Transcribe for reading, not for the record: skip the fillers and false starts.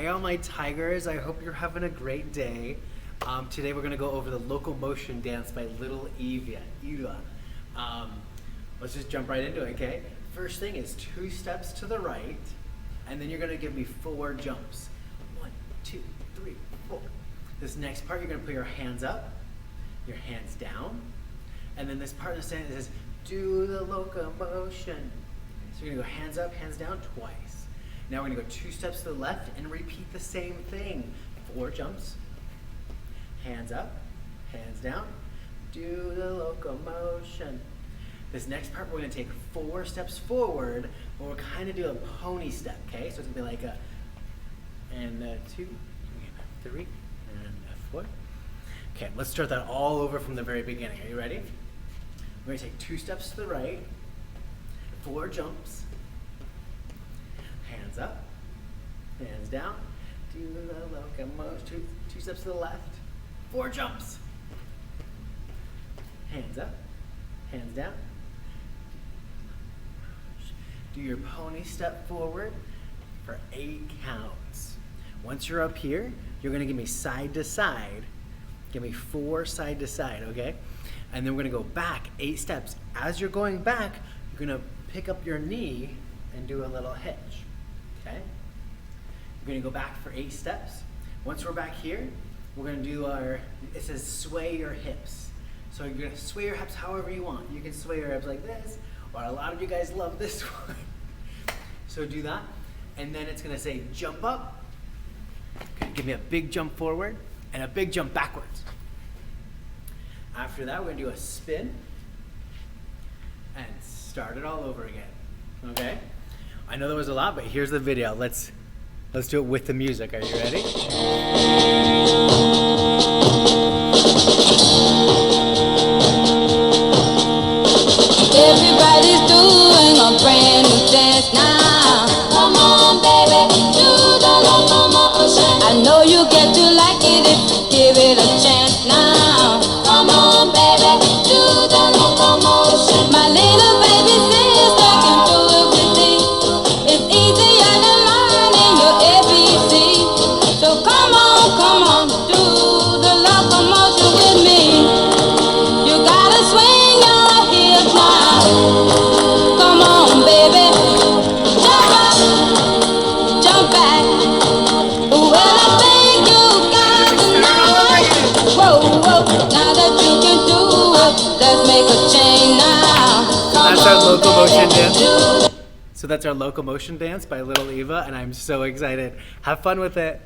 Hey all my tigers, I hope you're having a great day. Today we're gonna go over the Locomotion Dance by Little Eva. Let's just jump right into it, okay? First thing is 2 steps to the right, and then you're gonna give me 4 jumps. 1, 2, 3, 4. This next part, you're gonna put your hands up, your hands down, and then this part of the sentence says, do the locomotion. So you're gonna go hands up, hands down twice. Now we're gonna go 2 steps to the left and repeat the same thing. 4 jumps, hands up, hands down, do the locomotion. This next part, we're gonna take 4 steps forward, but we'll kind of do a pony step, okay? So it's gonna be like a, and a 2, and a 3, and a 4. Okay, let's start that all over from the very beginning. Are you ready? We're gonna take 2 steps to the right, 4 jumps, hands up, hands down, do the locomotion, 2 steps to the left, 4 jumps, hands up, hands down, do your pony step forward for 8 counts. Once you're up here, you're gonna give me side to side, give me 4 side to side, okay? And then we're gonna go back 8 steps. As you're going back, you're gonna pick up your knee and do a little hitch, okay? You're gonna go back for 8 steps. Once we're back here, we're gonna do our, it says sway your hips. So you're gonna sway your hips however you want. You can sway your hips like this, or a lot of you guys love this one. So do that, and then it's gonna say jump up. Okay, give me a big jump forward and a big jump backwards. After that, we're gonna do a spin and start it all over again, okay? I know there was a lot, but here's the video. Let's do it with the music. Are you ready? Everybody's doing a brand new dance now. Come on, baby, do the locomotion. I know you get to like it if you give it a chance now. Come on, baby, do the locomotion. My little baby sister can do it with me. It's easier than learning your ABC. So come on, do the locomotion with me. You gotta swing your hips now. Come on, baby, jump up, jump back. Well, I think you got to know it. Whoa, now that you can do it, let's make a change now. That's our Locomotion Dance. So that's our Locomotion Dance by Little Eva, and I'm so excited. Have fun with it.